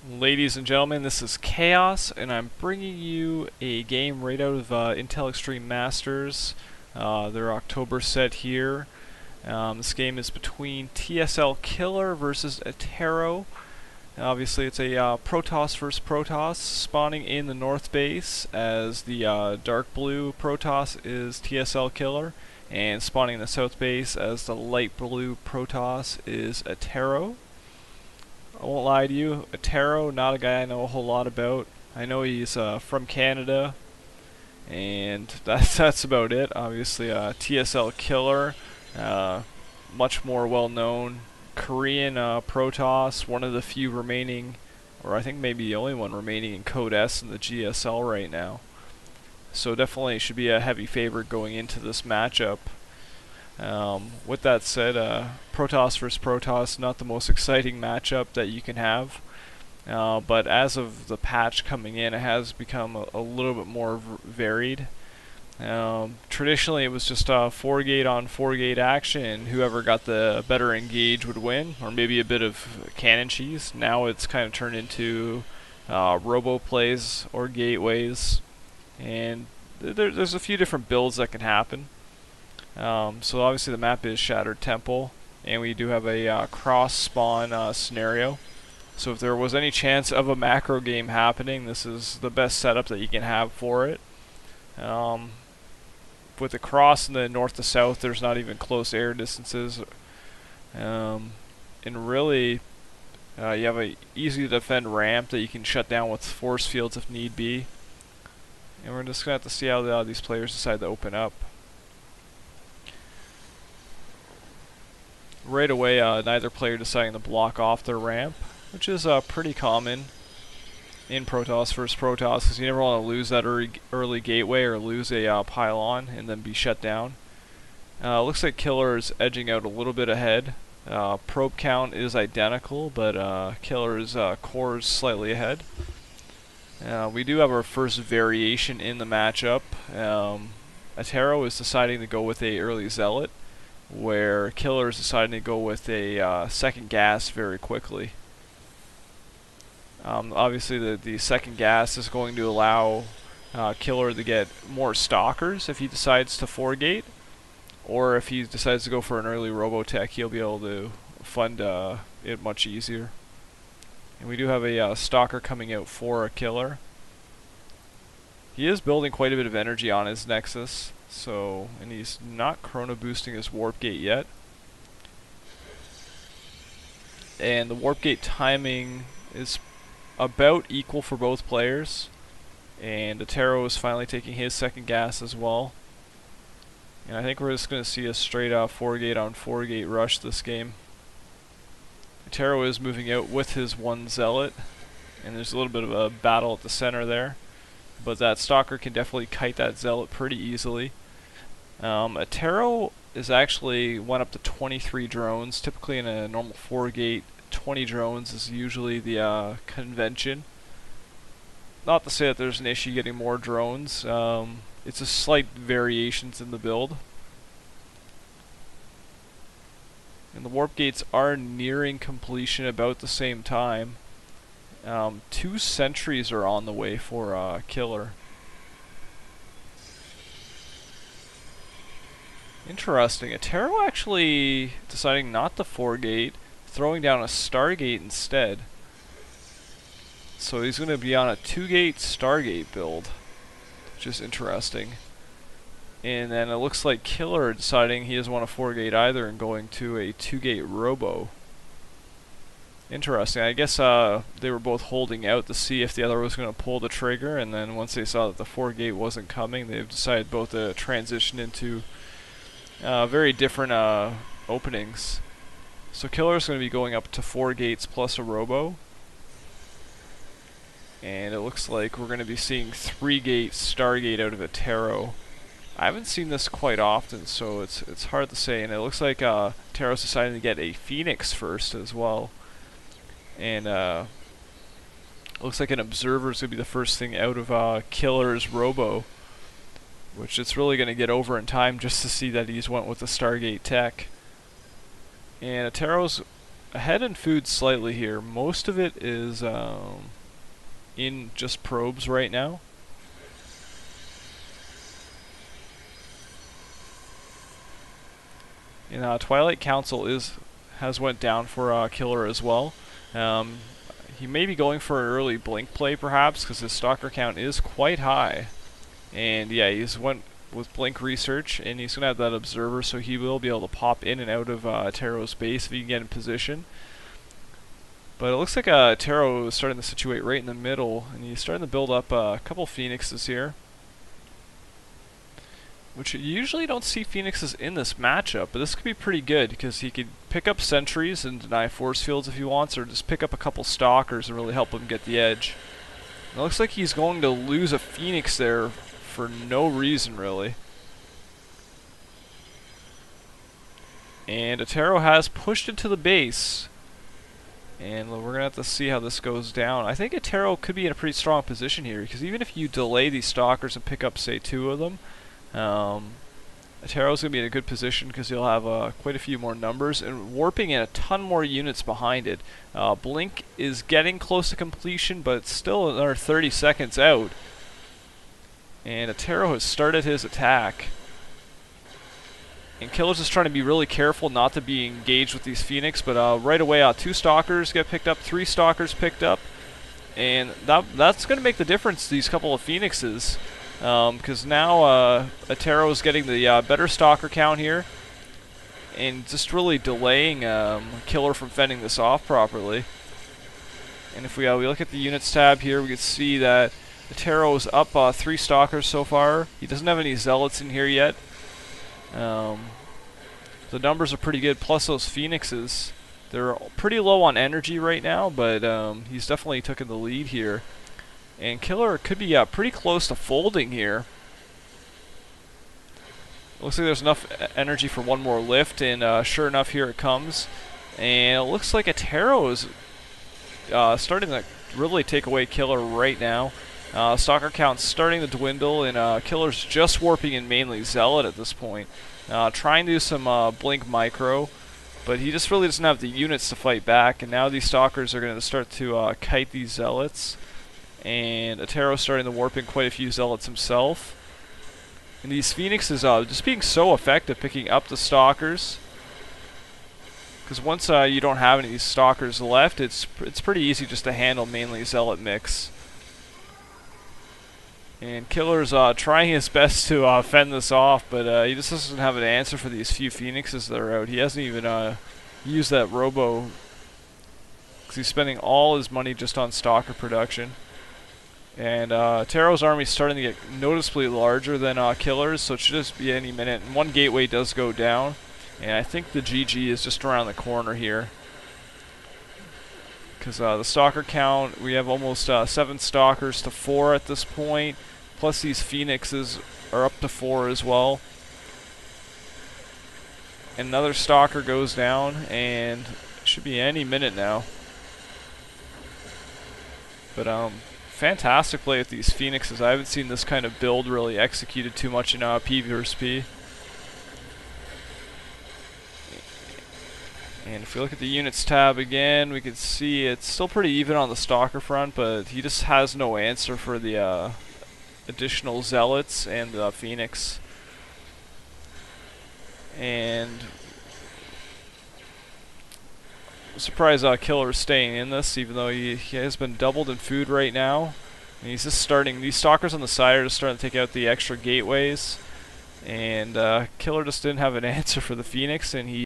Ladies and gentlemen, this is Chaos, and I'm bringing you a game right out of Intel Extreme Masters, their October set here. This game is between TSLKiller versus Attero. Obviously, it's a Protoss versus Protoss, spawning in the north base as the dark blue Protoss is TSLKiller, and spawning in the south base as the light blue Protoss is Attero. I won't lie to you, Attero, not a guy I know a whole lot about. I know he's from Canada, and that's about it. Obviously, TSLKiller, much more well-known Korean Protoss, one of the few remaining, or I think maybe the only one remaining in Code S in the GSL right now. So definitely should be a heavy favorite going into this matchup. With that said, Protoss versus Protoss, not the most exciting matchup that you can have, but as of the patch coming in, it has become a little bit more varied. Traditionally, it was just 4-gate on 4-gate action, and whoever got the better engage would win, or maybe a bit of cannon cheese. Now it's kind of turned into robo plays or gateways, and there's a few different builds that can happen. So obviously the map is Shattered Temple, and we do have a cross-spawn scenario. So if there was any chance of a macro game happening, this is the best setup that you can have for it. With the cross in the north to south, there's not even close air distances. And really, you have a easy to defend ramp that you can shut down with force fields if need be. And we're just going to have to see how these players decide to open up. Right away, neither player deciding to block off their ramp, which is pretty common in Protoss versus Protoss, because you never want to lose that early gateway or lose a pylon and then be shut down. Looks like Killer is edging out a little bit ahead. Probe count is identical, but Killer's core is slightly ahead. We do have our first variation in the matchup. Attero is deciding to go with a early Zealot, where Killer is deciding to go with a second gas very quickly. Obviously the second gas is going to allow Killer to get more stalkers if he decides to 4-gate, or if he decides to go for an early Robotech, he'll be able to fund it much easier. And we do have a stalker coming out for a Killer. He is building quite a bit of energy on his Nexus, and he's not chrono boosting his warp gate yet. And the warp gate timing is about equal for both players. And Attero is finally taking his second gas as well. And I think we're just going to see a straight up 4-gate on 4-gate rush this game. Attero is moving out with his one Zealot, and there's a little bit of a battle at the center there. But that Stalker can definitely kite that Zealot pretty easily. Attero is actually went up to 23 drones. Typically in a normal 4-gate, 20 drones is usually the convention. Not to say that there's an issue getting more drones. It's a slight variations in the build. And the warp gates are nearing completion about the same time. 2 sentries are on the way for Killer. Interesting. Attero actually deciding not to 4-gate, throwing down a Stargate instead. So he's going to be on a 2-gate Stargate build, which is interesting. And then it looks like Killer deciding he doesn't want to 4-gate either and going to a 2-gate Robo. Interesting. I guess they were both holding out to see if the other was going to pull the trigger, and then once they saw that the 4-gate wasn't coming, they've decided both to transition into very different openings. So Killer's going to be going up to 4 gates plus a Robo. And it looks like we're going to be seeing 3-gate Stargate out of Attero. I haven't seen this quite often, so it's hard to say. And it looks like Attero's deciding to get a Phoenix first as well. And looks like an Observer is going to be the first thing out of Killer's Robo, which it's really going to get over in time just to see that he's went with the Stargate tech. And Attero's ahead in food slightly here. Most of it is in just probes right now. And Twilight Council has went down for Killer as well. He may be going for an early blink play perhaps, because his stalker count is quite high. And yeah, he's went with blink research, and he's going to have that observer, so he will be able to pop in and out of Attero's base if he can get in position. But it looks like Attero is starting to situate right in the middle, and he's starting to build up a couple Phoenixes here. Which you usually don't see Phoenixes in this matchup, but this could be pretty good because he could pick up sentries and deny force fields if he wants, or just pick up a couple stalkers and really help him get the edge. And it looks like he's going to lose a Phoenix there for no reason, really. And Attero has pushed into the base. And we're going to have to see how this goes down. I think Attero could be in a pretty strong position here, because even if you delay these stalkers and pick up, say, 2 of them, Attero's going to be in a good position because he'll have quite a few more numbers and warping in a ton more units behind it. Blink is getting close to completion, but it's still another 30 seconds out. And Attero has started his attack. And Killer's just trying to be really careful not to be engaged with these Phoenix, but right away 2 stalkers get picked up, 3 stalkers picked up, and that's going to make the difference, these couple of Phoenixes. Because now Attero is getting the better stalker count here, and just really delaying Killer from fending this off properly. And if we look at the units tab here, we can see that Attero is up 3 stalkers so far. He doesn't have any zealots in here yet. The numbers are pretty good, plus those Phoenixes. They're pretty low on energy right now, but he's definitely taken the lead here. And Killer could be pretty close to folding here. Looks like there's enough energy for one more lift, and sure enough, here it comes. And it looks like Attero is starting to really take away Killer right now. Stalker count's starting to dwindle, and Killer's just warping in mainly Zealot at this point. Trying to do some Blink Micro, but he just really doesn't have the units to fight back, and now these Stalkers are going to start to kite these Zealots. And Attero's starting to warp in quite a few Zealots himself. And these Phoenixes just being so effective picking up the Stalkers. Because once you don't have any of these Stalkers left, it's pretty easy just to handle mainly Zealot mix. And Killer's trying his best to fend this off, but he just doesn't have an answer for these few Phoenixes that are out. He hasn't even used that Robo, because he's spending all his money just on Stalker production. And Attero's army is starting to get noticeably larger than Killer's, so it should just be any minute. And one gateway does go down, and I think the GG is just around the corner here. Because the Stalker count, we have almost 7 Stalkers to 4 at this point, plus these Phoenixes are up to 4 as well. And another Stalker goes down, and it should be any minute now. But fantastic play with these Phoenixes. I haven't seen this kind of build really executed too much in P vs P. And if we look at the units tab again, we can see it's still pretty even on the Stalker front, but he just has no answer for the additional Zealots and the Phoenix. And I'm surprised Killer is staying in this, even though he has been doubled in food right now. And he's just starting, these Stalkers on the side are just starting to take out the extra gateways. And Killer just didn't have an answer for the Phoenix, and he